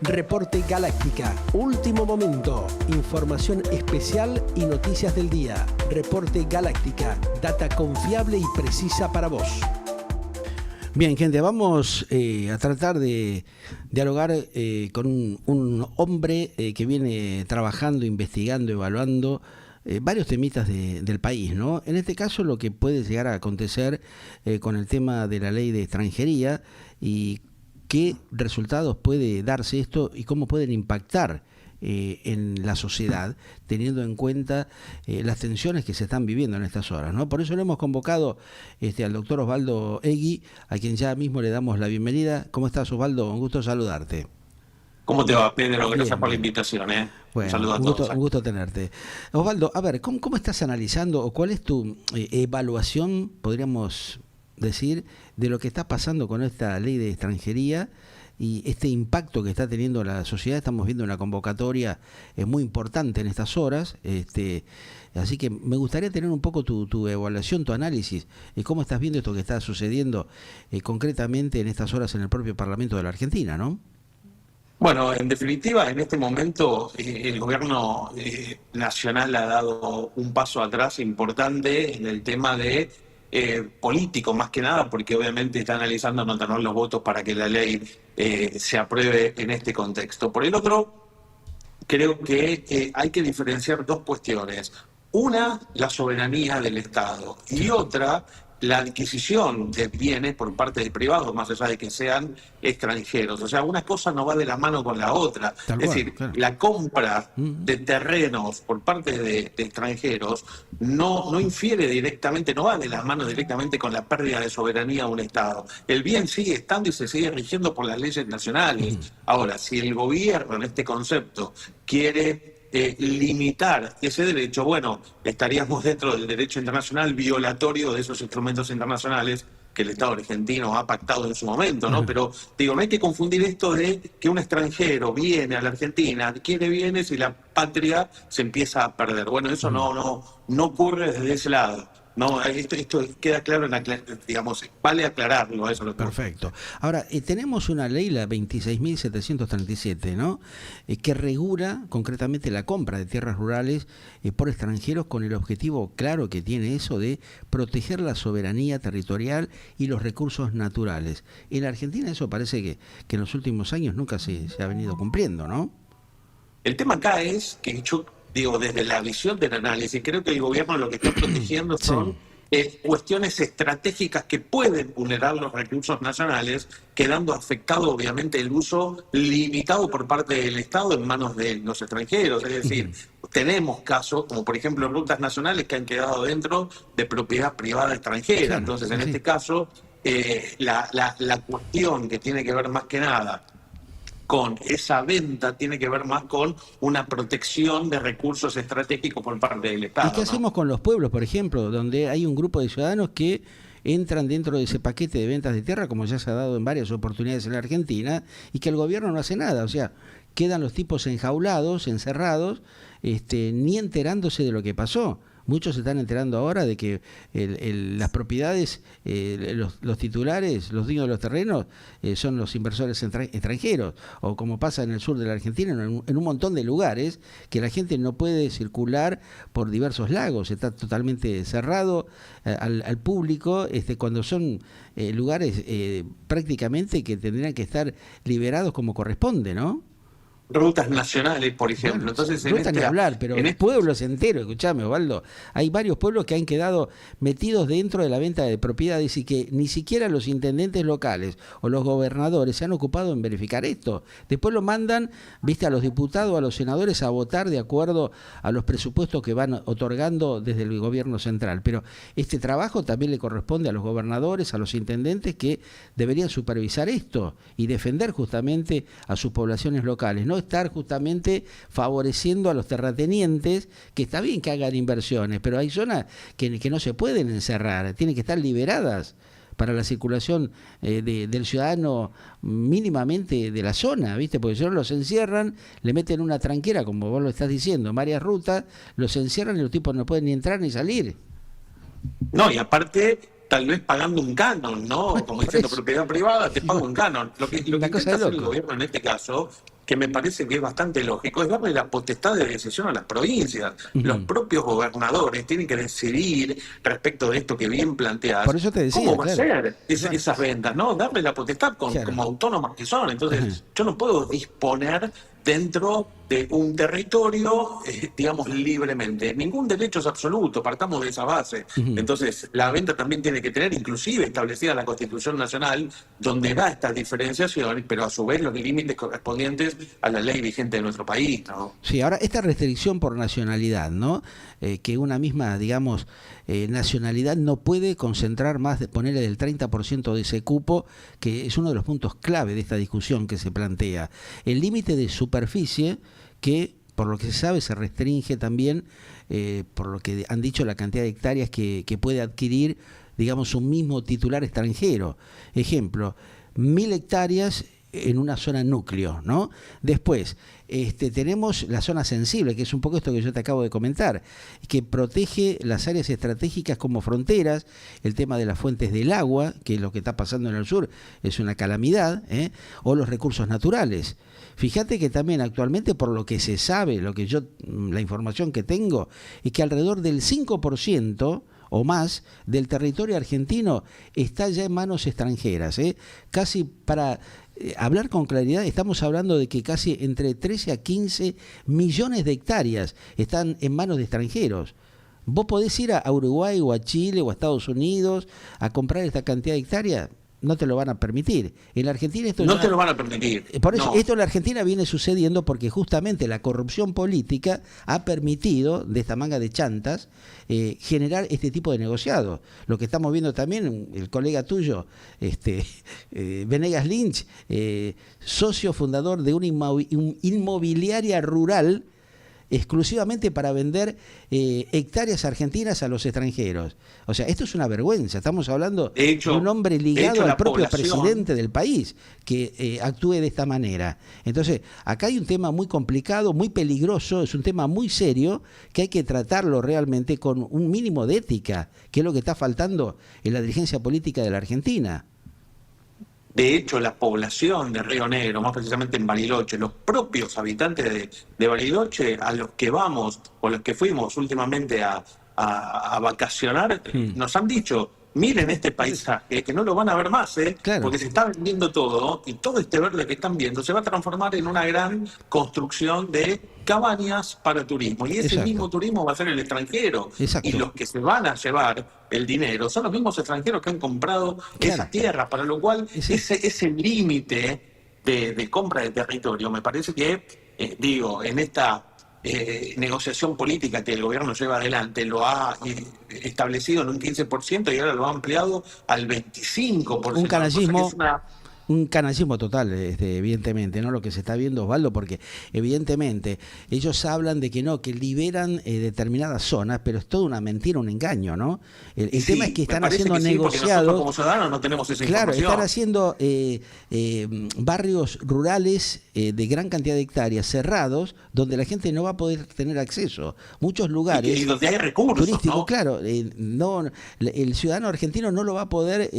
Reporte Galáctica, último momento, información especial y noticias del día. Reporte Galáctica, data confiable y precisa para vos. Bien, gente, vamos a tratar de dialogar con un hombre que viene trabajando, investigando, evaluando varios temitas del país, ¿no? En este caso, lo que puede llegar a acontecer con el tema de la ley de extranjería y qué resultados puede darse esto y cómo pueden impactar en la sociedad, teniendo en cuenta las tensiones que se están viviendo en estas horas, ¿no? Por eso le hemos convocado al doctor Osvaldo Egui, a quien ya mismo le damos la bienvenida. ¿Cómo estás, Osvaldo? Un gusto saludarte. ¿Cómo te va, Pedro? Gracias Bien, por la bien. invitación, ¿eh? Bueno, Un saludo a todos. un gusto tenerte. Osvaldo, a ver, ¿cómo estás analizando o cuál es tu evaluación, podríamos decir, de lo que está pasando con esta ley de extranjería y este impacto que está teniendo la sociedad? Estamos viendo una convocatoria muy importante en estas horas, así que me gustaría tener un poco tu evaluación, tu análisis, cómo estás viendo esto que está sucediendo concretamente en estas horas en el propio Parlamento de la Argentina, ¿no? Bueno, en definitiva, en este momento el gobierno nacional ha dado un paso atrás importante en el tema de político, más que nada, porque obviamente está analizando no tener los votos para que la ley se apruebe en este contexto. Por el otro, creo que hay que diferenciar dos cuestiones. Una, la soberanía del Estado, y otra, la adquisición de bienes por parte de privados, más allá de que sean extranjeros. O sea, una cosa no va de la mano con la otra. Tal Es cual, decir, claro. la compra de terrenos por parte de extranjeros no infiere directamente, no va de la mano directamente con la pérdida de soberanía de un Estado. El bien sigue estando y se sigue rigiendo por las leyes nacionales. Ahora, si el gobierno en este concepto quiere limitar ese derecho, bueno, estaríamos dentro del derecho internacional violatorio de esos instrumentos internacionales que el Estado argentino ha pactado en su momento, ¿no? Pero digo, no hay que confundir esto de que un extranjero viene a la Argentina, adquiere bienes y la patria se empieza a perder. Bueno, eso no ocurre desde ese lado. No, esto queda claro, digamos, vale aclararlo, eso lo que... Perfecto. Ahora, tenemos una ley, la 26.737, ¿no? Que regula concretamente la compra de tierras rurales por extranjeros con el objetivo claro que tiene eso de proteger la soberanía territorial y los recursos naturales. En la Argentina eso parece que en los últimos años nunca se ha venido cumpliendo, ¿no? El tema acá es que yo digo, desde la visión del análisis, creo que el gobierno lo que está protegiendo son cuestiones estratégicas que pueden vulnerar los recursos nacionales, quedando afectado obviamente el uso limitado por parte del Estado en manos de los extranjeros. Es decir, tenemos casos, como por ejemplo rutas nacionales que han quedado dentro de propiedad privada extranjera. Claro, Entonces, en sí. este caso, la cuestión que tiene que ver más que nada con esa venta tiene que ver más con una protección de recursos estratégicos por parte del Estado. ¿Y qué hacemos con los pueblos, por ejemplo, donde hay un grupo de ciudadanos que entran dentro de ese paquete de ventas de tierra, como ya se ha dado en varias oportunidades en la Argentina, y que el gobierno no hace nada? O sea, quedan los tipos enjaulados, encerrados, ni enterándose de lo que pasó. Muchos se están enterando ahora de que las propiedades, los titulares, los dueños de los terrenos, son los inversores extranjeros, o como pasa en el sur de la Argentina, en un montón de lugares, que la gente no puede circular por diversos lagos, está totalmente cerrado al público, cuando son lugares prácticamente que tendrían que estar liberados como corresponde, ¿no? Rutas nacionales, por ejemplo. Bueno, Entonces, no está ni hablar, pero pueblos enteros, escuchame, Osvaldo, hay varios pueblos que han quedado metidos dentro de la venta de propiedades y que ni siquiera los intendentes locales o los gobernadores se han ocupado en verificar esto. Después lo mandan, viste, a los diputados, a los senadores a votar de acuerdo a los presupuestos que van otorgando desde el gobierno central. Pero este trabajo también le corresponde a los gobernadores, a los intendentes, que deberían supervisar esto y defender justamente a sus poblaciones locales, no estar justamente favoreciendo a los terratenientes, que está bien que hagan inversiones, pero hay zonas que no se pueden encerrar, tienen que estar liberadas para la circulación del ciudadano mínimamente de la zona, ¿viste? Porque si no los encierran, le meten una tranquera, como vos lo estás diciendo, varias rutas, los encierran y los tipos no pueden ni entrar ni salir. No, y aparte, tal vez pagando un canon, ¿no? Como diciendo, propiedad privada, te pago un canon. Lo que intenta hacer el gobierno en este caso que me parece que es bastante lógico, es darle la potestad de decisión a las provincias. Los propios gobernadores tienen que decidir respecto de esto que bien planteás. Por eso te decía, ¿cómo va a claro. ser esas ventas? ¿No? Darle la potestad Claro. como autónomas que son. Entonces, yo no puedo disponer dentro de un territorio, digamos, libremente. Ningún derecho es absoluto, partamos de esa base. Entonces, la venta también tiene que tener, inclusive establecida la Constitución Nacional, donde da esta diferenciación, pero a su vez los límites correspondientes a la ley vigente de nuestro país, ¿no? Sí, ahora esta restricción por nacionalidad, ¿no? Que una misma, digamos, nacionalidad no puede concentrar más, de ponerle del 30% de ese cupo, que es uno de los puntos clave de esta discusión que se plantea. El límite de superficie, que por lo que se sabe se restringe también, por lo que han dicho, la cantidad de hectáreas que puede adquirir, digamos, un mismo titular extranjero. Ejemplo, 1.000 hectáreas en una zona núcleo, ¿no? Después, tenemos la zona sensible, que es un poco esto que yo te acabo de comentar, que protege las áreas estratégicas como fronteras, el tema de las fuentes del agua, que es lo que está pasando en el sur, es una calamidad, o los recursos naturales. Fíjate que también actualmente, por lo que se sabe, la información que tengo, es que alrededor del 5% o más del territorio argentino está ya en manos extranjeras. Casi, para hablar con claridad, estamos hablando de que casi entre 13 a 15 millones de hectáreas están en manos de extranjeros. Vos podés ir a Uruguay o a Chile o a Estados Unidos a comprar esta cantidad de hectáreas. No te lo van a permitir. En la Argentina esto no te lo van a permitir. Por eso, no. esto en la Argentina viene sucediendo porque justamente la corrupción política ha permitido, de esta manga de chantas, generar este tipo de negociados. Lo que estamos viendo también, el colega tuyo, Venegas Lynch, socio fundador de una inmobiliaria rural, exclusivamente para vender hectáreas argentinas a los extranjeros. O sea, esto es una vergüenza. Estamos hablando de un hombre ligado al propio presidente del país que actúe de esta manera. Entonces, acá hay un tema muy complicado, muy peligroso, es un tema muy serio que hay que tratarlo realmente con un mínimo de ética, que es lo que está faltando en la dirigencia política de la Argentina. De hecho, la población de Río Negro, más precisamente en Bariloche, los propios habitantes de Bariloche, a los que vamos o los que fuimos últimamente a vacacionar, nos han dicho: miren este paisaje, que no lo van a ver más, Claro. porque se está vendiendo todo, y todo este verde que están viendo se va a transformar en una gran construcción de cabañas para turismo. Y ese Exacto. mismo turismo va a ser el extranjero. Exacto. Y los que se van a llevar el dinero son los mismos extranjeros que han comprado esas tierras, para lo cual ese límite de compra de territorio, me parece que, en esta negociación política que el gobierno lleva adelante, lo ha establecido en un 15% y ahora lo ha ampliado al 25%. Un canallismo. Un canallismo total, evidentemente, ¿no? Lo que se está viendo, Osvaldo, porque evidentemente ellos hablan de que no, que liberan determinadas zonas, pero es toda una mentira, un engaño, ¿no? El tema es que están haciendo negociados. Nosotros como ciudadanos no tenemos esa información. Están haciendo barrios rurales de gran cantidad de hectáreas cerrados, donde la gente no va a poder tener acceso. Muchos lugares. Y donde hay recursos turísticos, ¿no? Claro. El ciudadano argentino no lo va a poder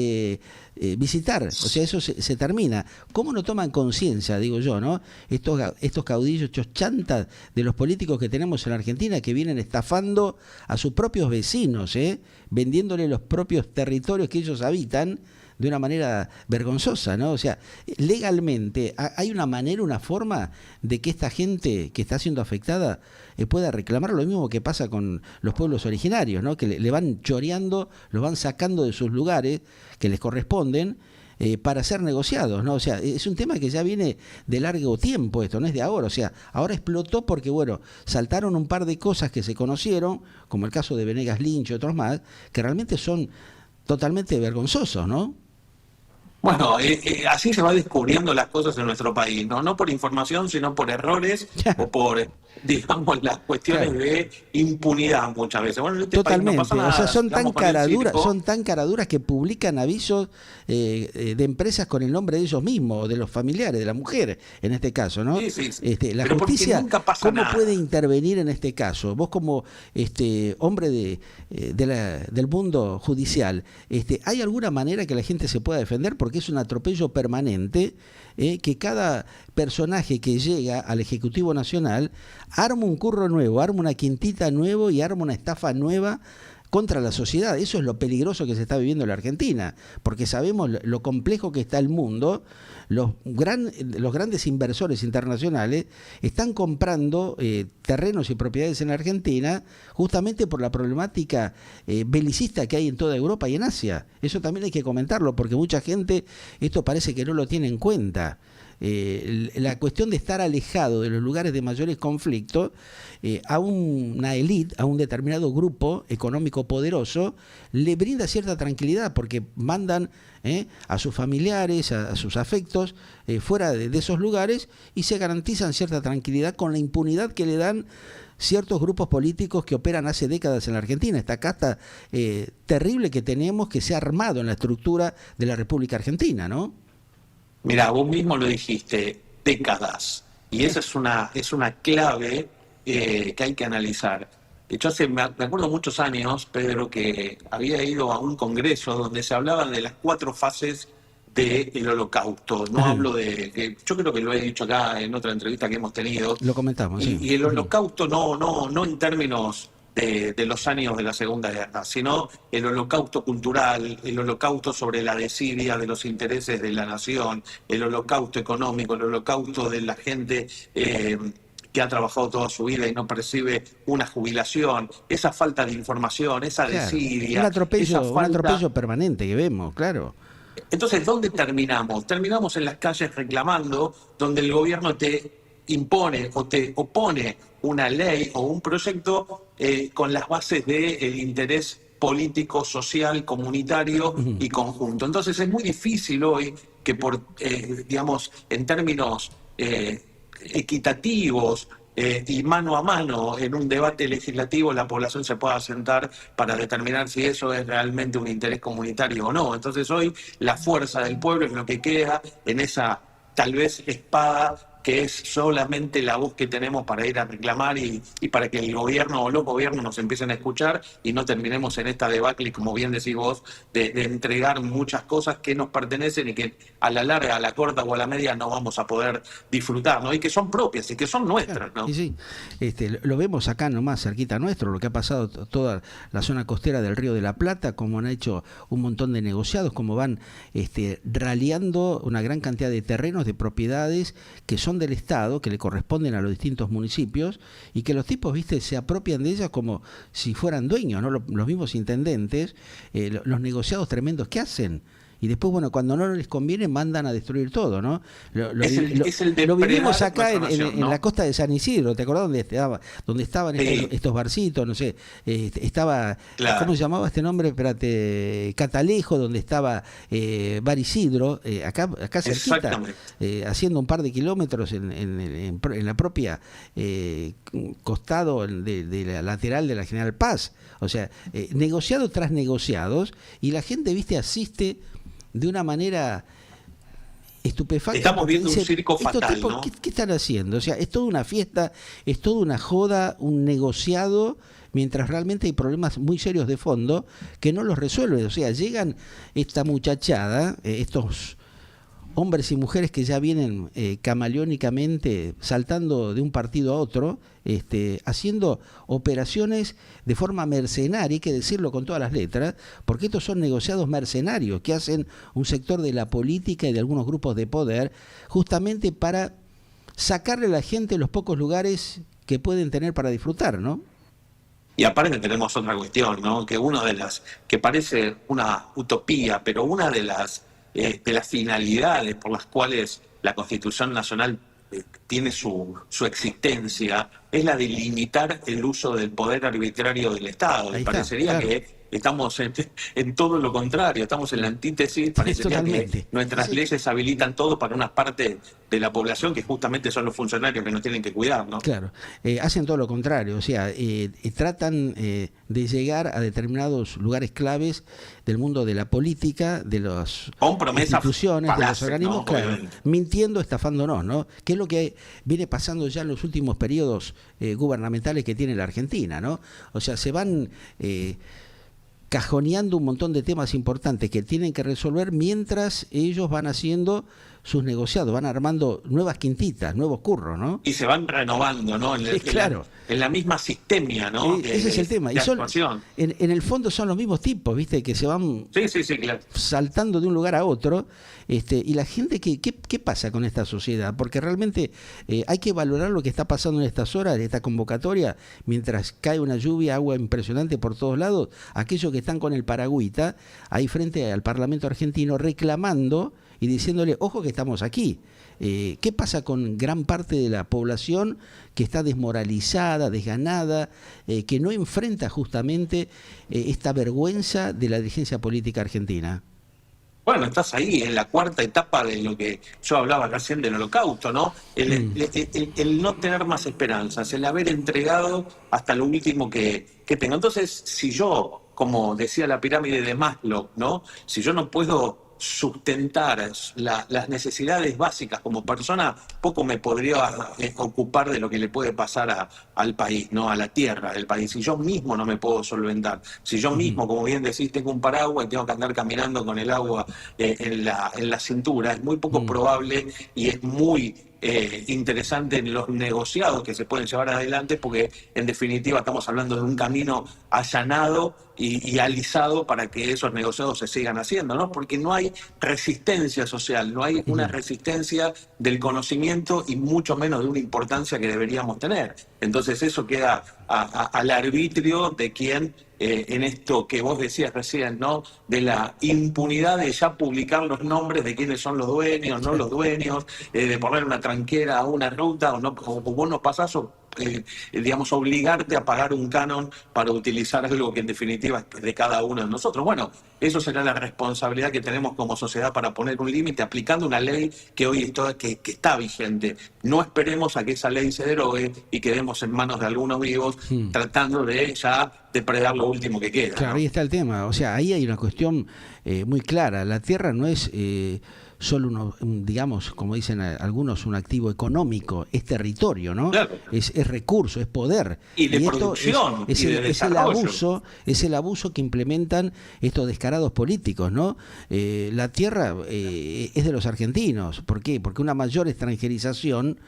visitar. O sea, eso se termina. ¿Cómo no toman conciencia, digo yo, ¿no? Estos caudillos, estos chantas de los políticos que tenemos en la Argentina, que vienen estafando a sus propios vecinos, vendiéndole los propios territorios que ellos habitan de una manera vergonzosa, ¿no? O sea, legalmente hay una manera, una forma de que esta gente que está siendo afectada pueda reclamar lo mismo que pasa con los pueblos originarios, ¿no? Que le van choreando, los van sacando de sus lugares que les corresponden para ser negociados, ¿no? O sea, es un tema que ya viene de largo tiempo esto, no es de ahora. O sea, ahora explotó porque, bueno, saltaron un par de cosas que se conocieron, como el caso de Venegas Lynch y otros más, que realmente son totalmente vergonzosos, ¿no? Bueno, así se va descubriendo las cosas en nuestro país, ¿no? No por información, sino por errores o por digamos, las cuestiones Claro. de impunidad muchas veces. Bueno, en este país no Totalmente, pasa o sea, nada, sigamos con el circo. son tan caraduras que publican avisos de empresas con el nombre de ellos mismos, o de los familiares, de la mujer, en este caso, ¿no? Sí, sí, sí. La Pero porque justicia, nunca pasa ¿cómo puede nada. intervenir en este caso? Vos como hombre del mundo judicial, ¿hay alguna manera que la gente se pueda defender? Porque es un atropello permanente, que cada personaje que llega al Ejecutivo Nacional arma un curro nuevo, arma una quintita nuevo y arma una estafa nueva contra la sociedad. Eso es lo peligroso que se está viviendo en la Argentina, porque sabemos lo complejo que está el mundo. Los grandes inversores internacionales están comprando terrenos y propiedades en la Argentina justamente por la problemática belicista que hay en toda Europa y en Asia. Eso también hay que comentarlo, porque mucha gente esto parece que no lo tiene en cuenta. La cuestión de estar alejado de los lugares de mayores conflictos, a una élite, a un determinado grupo económico poderoso, le brinda cierta tranquilidad, porque mandan a sus familiares, a sus afectos, fuera de esos lugares, y se garantizan cierta tranquilidad con la impunidad que le dan ciertos grupos políticos que operan hace décadas en la Argentina. Esta casta terrible que tenemos, que se ha armado en la estructura de la República Argentina, ¿no? Mira, vos mismo lo dijiste, décadas. Y esa es una clave que hay que analizar. Yo me acuerdo muchos años, Pedro, que había ido a un congreso donde se hablaban de las 4 fases del Holocausto. No hablo yo creo que lo he dicho acá en otra entrevista que hemos tenido. Lo comentamos, sí. Y el Holocausto no en términos de los años de la Segunda Guerra, sino el holocausto cultural, el holocausto sobre la desidia de los intereses de la nación, el holocausto económico, el holocausto de la gente que ha trabajado toda su vida y no percibe una jubilación, esa falta de información, esa Claro. desidia, Un atropello permanente que vemos, claro. Entonces, ¿dónde terminamos? Terminamos en las calles reclamando, donde el gobierno te impone o te opone una ley o un proyecto con las bases del interés político, social, comunitario y conjunto. Entonces es muy difícil hoy que digamos, en términos equitativos y mano a mano en un debate legislativo la población se pueda sentar para determinar si eso es realmente un interés comunitario o no. Entonces hoy la fuerza del pueblo es lo que queda en esa tal vez espada que es solamente la voz que tenemos para ir a reclamar y para que el gobierno o los gobiernos nos empiecen a escuchar y no terminemos en esta debacle, como bien decís vos, de entregar muchas cosas que nos pertenecen y que a la larga, a la corta o a la media no vamos a poder disfrutar, ¿no? Y que son propias y que son nuestras, ¿no? Y sí, lo vemos acá nomás cerquita nuestro, lo que ha pasado toda la zona costera del Río de la Plata, como han hecho un montón de negociados, como van raleando una gran cantidad de terrenos, de propiedades que son del Estado, que le corresponden a los distintos municipios, y que los tipos, viste, se apropian de ellas como si fueran dueños, ¿no? Los mismos intendentes, los negociados tremendos que hacen. Y después, bueno, cuando no les conviene, mandan a destruir todo, ¿no? Lo vivimos acá en la costa de San Isidro, ¿te acordás donde estaban estos barcitos? No sé, estaba, claro. ¿Cómo se llamaba este nombre? Espérate, Catalejo, donde estaba Bar Isidro, acá cerquita, haciendo un par de kilómetros en la propia costado de la lateral de la General Paz. O sea, negociados tras negociados, y la gente, viste, asiste de una manera estupefacta. Estamos viendo un circo fatal, ¿no? ¿Qué están haciendo? O sea, es toda una fiesta, es toda una joda, un negociado, mientras realmente hay problemas muy serios de fondo que no los resuelven. O sea, llegan esta muchachada, estos hombres y mujeres que ya vienen camaleónicamente saltando de un partido a otro, haciendo operaciones de forma mercenaria, hay que decirlo con todas las letras, porque estos son negociados mercenarios que hacen un sector de la política y de algunos grupos de poder, justamente para sacarle a la gente los pocos lugares que pueden tener para disfrutar, ¿no? Y aparte tenemos otra cuestión, ¿no? Que una de las, que parece una utopía, pero una de las finalidades por las cuales la Constitución Nacional tiene su existencia es la de limitar el uso del poder arbitrario del Estado. Y parecería claro. estamos en todo lo contrario, estamos en la antítesis, parecería que Totalmente. nuestras Sí. leyes habilitan todo para una parte de la población que justamente son los funcionarios que nos tienen que cuidar, ¿no? Claro, hacen todo lo contrario, o sea, tratan de llegar a determinados lugares claves del mundo de la política, de las Con promesas instituciones, de los falaces, organismos, ¿no? claro, Obviamente. mintiendo, estafándonos, ¿no? Que es lo que viene pasando ya en los últimos periodos gubernamentales que tiene la Argentina, ¿no? O sea, se van cajoneando un montón de temas importantes que tienen que resolver mientras ellos van haciendo sus negociados, van armando nuevas quintitas, nuevos curros, ¿no? Y se van renovando, ¿no? Sí, claro. En la misma sistemia, ¿no? Ese es el tema. De Y son, actuación. en el fondo son los mismos tipos, ¿viste? Que se van Sí, claro. saltando de un lugar a otro. Y la gente, ¿qué pasa con esta sociedad? Porque realmente hay que valorar lo que está pasando en estas horas, en esta convocatoria, mientras cae una lluvia, agua impresionante por todos lados. Aquellos que están con el paragüita ahí frente al Parlamento argentino reclamando y diciéndole, ojo que estamos aquí. ¿Qué pasa con gran parte de la población que está desmoralizada, desganada, que no enfrenta justamente esta vergüenza de la dirigencia política argentina? Bueno, estás ahí en la cuarta etapa de lo que yo hablaba recién del holocausto, ¿no? El no tener más esperanzas, el haber entregado hasta lo último que tengo. Entonces, si yo, como decía la pirámide de Maslow, ¿no? Si yo no puedo sustentar las necesidades básicas como persona, poco me podría ocupar de lo que le puede pasar al país, ¿no? A la tierra del país. Si yo mismo no me puedo solventar, si yo mismo, como bien decís, tengo un paraguas y tengo que andar caminando con el agua en la cintura, es muy poco probable y es muy interesante en los negociados que se pueden llevar adelante, porque en definitiva estamos hablando de un camino allanado y alisado para que esos negociados se sigan haciendo, ¿no? Porque no hay resistencia social, no hay una resistencia del conocimiento y mucho menos de una importancia que deberíamos tener. Entonces eso queda al arbitrio de quien en esto que vos decías recién, ¿no? De la impunidad de ya publicar los nombres de quiénes son los dueños, no los dueños, de poner una tranquera a una ruta, o vos no pasás, digamos, obligarte a pagar un canon para utilizar algo que en definitiva es de cada uno de nosotros. Bueno, eso será la responsabilidad que tenemos como sociedad para poner un límite aplicando una ley que hoy que está vigente. No esperemos a que esa ley se derogue y quedemos en manos de algunos vivos tratando de ya depredar lo último que queda. Claro, ¿no? ahí está el tema. O sea, ahí hay una cuestión muy clara. La tierra no es solo, digamos, como dicen algunos, un activo económico, es territorio, ¿no? Claro. Es recurso, es poder. Y de esto producción, es y de desarrollo. es el abuso que implementan estos descarados políticos, ¿no? La tierra es de los argentinos. ¿Por qué? Porque una mayor extranjerización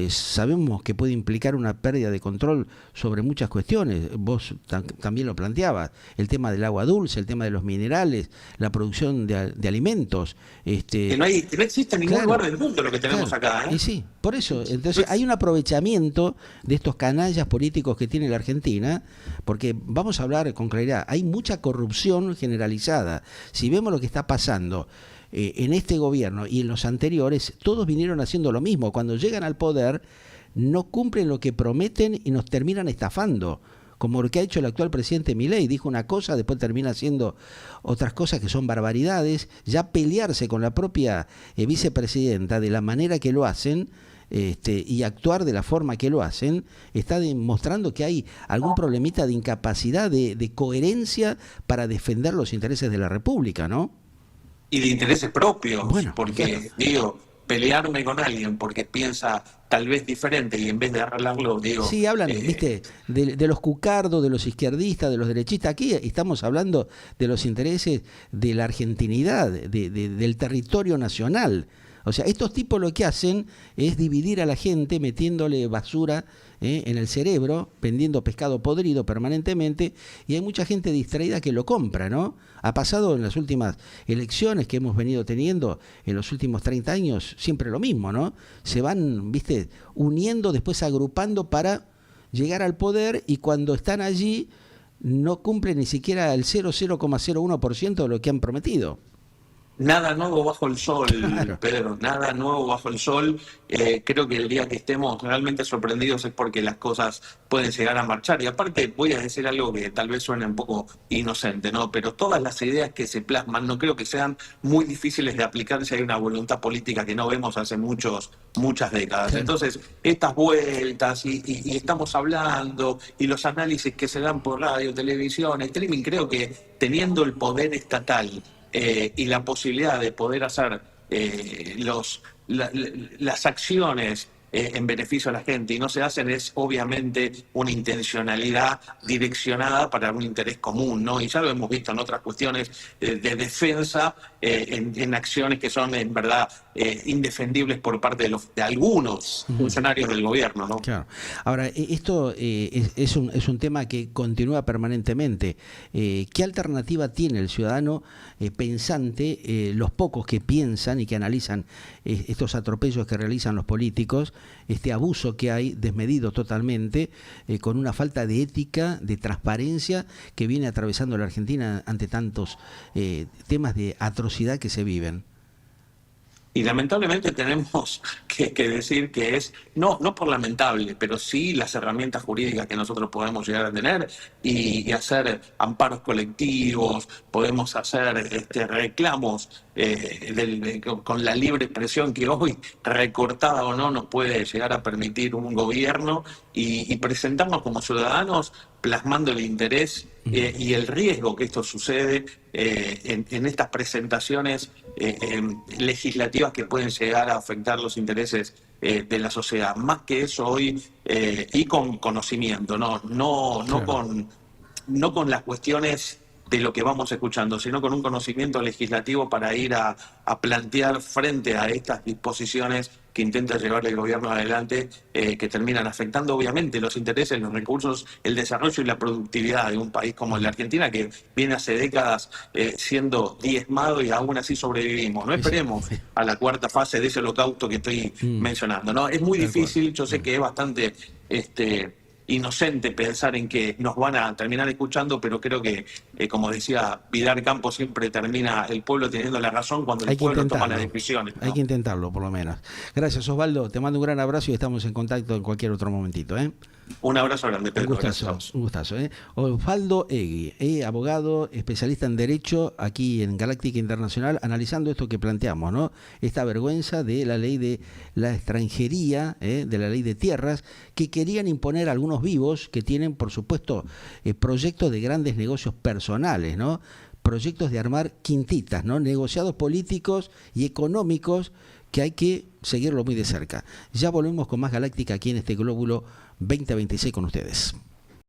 sabemos que puede implicar una pérdida de control sobre muchas cuestiones. Vos también lo planteabas, el tema del agua dulce, el tema de los minerales, la producción de alimentos. Que no existe en ningún lugar del mundo lo que tenemos acá. Y sí, por eso, entonces hay un aprovechamiento de estos canallas políticos que tiene la Argentina, porque vamos a hablar con claridad, hay mucha corrupción generalizada. Si vemos lo que está pasando en este gobierno y en los anteriores, todos vinieron haciendo lo mismo. Cuando llegan al poder, no cumplen lo que prometen y nos terminan estafando. Como lo que ha hecho el actual presidente Milei, dijo una cosa, después termina haciendo otras cosas que son barbaridades. Ya pelearse con la propia vicepresidenta de la manera que lo hacen, y actuar de la forma que lo hacen, está demostrando que hay algún problemita de incapacidad, de coherencia para defender los intereses de la República, ¿no? Y de intereses propios, Bueno, porque, digo, pelearme con alguien porque piensa tal vez diferente y en vez de arreglarlo, digo... Sí, hablan, viste, de los cucardos, de los izquierdistas, de los derechistas. Aquí estamos hablando de los intereses de la argentinidad, del territorio nacional. O sea, estos tipos lo que hacen es dividir a la gente metiéndole basura en el cerebro, vendiendo pescado podrido permanentemente, y hay mucha gente distraída que lo compra, ¿no? Ha pasado en las últimas elecciones que hemos venido teniendo en los últimos 30 años, siempre lo mismo, ¿no? Se van, viste, uniendo, después agrupando para llegar al poder, y cuando están allí no cumplen ni siquiera el 0,01% de lo que han prometido. Nada nuevo bajo el sol, Claro. Pedro, nada nuevo bajo el sol. Creo que el día que estemos realmente sorprendidos es porque las cosas pueden llegar a marchar. Y aparte voy a decir algo que tal vez suene un poco inocente, ¿no? Pero todas las ideas que se plasman no creo que sean muy difíciles de aplicar si hay una voluntad política que no vemos hace muchas décadas. Claro. Entonces, estas vueltas y estamos hablando y los análisis que se dan por radio, televisión, streaming, creo que teniendo el poder estatal y la posibilidad de poder hacer las acciones en beneficio a la gente y no se hacen es obviamente una intencionalidad direccionada para un interés común, ¿no? Y ya lo hemos visto en otras cuestiones de defensa, en acciones que son en verdad indefendibles por parte de algunos funcionarios del gobierno, ¿no? Claro. Ahora, esto es un tema que continúa permanentemente. ¿Qué alternativa tiene el ciudadano pensante, los pocos que piensan y que analizan estos atropellos que realizan los políticos, este abuso que hay desmedido totalmente, con una falta de ética, de transparencia que viene atravesando la Argentina ante tantos temas de atrocidad que se viven? Y lamentablemente tenemos que decir que es, no por lamentable, pero sí las herramientas jurídicas que nosotros podemos llegar a tener y hacer amparos colectivos, podemos hacer reclamos con la libre expresión que hoy, recortada o no, nos puede llegar a permitir un gobierno y presentarnos como ciudadanos plasmando el interés y el riesgo que esto sucede en estas presentaciones legislativas que pueden llegar a afectar los intereses de la sociedad. Más que eso hoy, y con conocimiento, Claro. no con las cuestiones de lo que vamos escuchando, sino con un conocimiento legislativo para ir a plantear frente a estas disposiciones que intenta llevar el gobierno adelante, que terminan afectando obviamente los intereses, los recursos, el desarrollo y la productividad de un país como la Argentina, que viene hace décadas siendo diezmado y aún así sobrevivimos. No esperemos a la cuarta fase de ese holocausto que estoy mencionando, ¿no? Es muy Tal cual. difícil, yo sé que es bastante inocente pensar en que nos van a terminar escuchando, pero creo que, como decía Vidal Campos, siempre termina el pueblo teniendo la razón cuando el Hay que pueblo toma las intentarlo, decisiones, hay ¿no? que intentarlo por lo menos. Gracias, Osvaldo, te mando un gran abrazo y estamos en contacto en cualquier otro momentito, ¿eh? Un abrazo grande, Un Pedro. Gracias a gustazo, vos. un gustazo, ¿eh? Osvaldo Egui, abogado, especialista en Derecho aquí en Galáctica Internacional, analizando esto que planteamos, ¿no? Esta vergüenza de la ley de la extranjería, de la ley de tierras, que querían imponer algunos vivos que tienen, por supuesto, proyectos de grandes negocios personales, ¿no? Proyectos de armar quintitas, ¿no? Negociados políticos y económicos que hay que seguirlo muy de cerca. Ya volvemos con más Galáctica aquí en este Glóbulo 2026 con ustedes.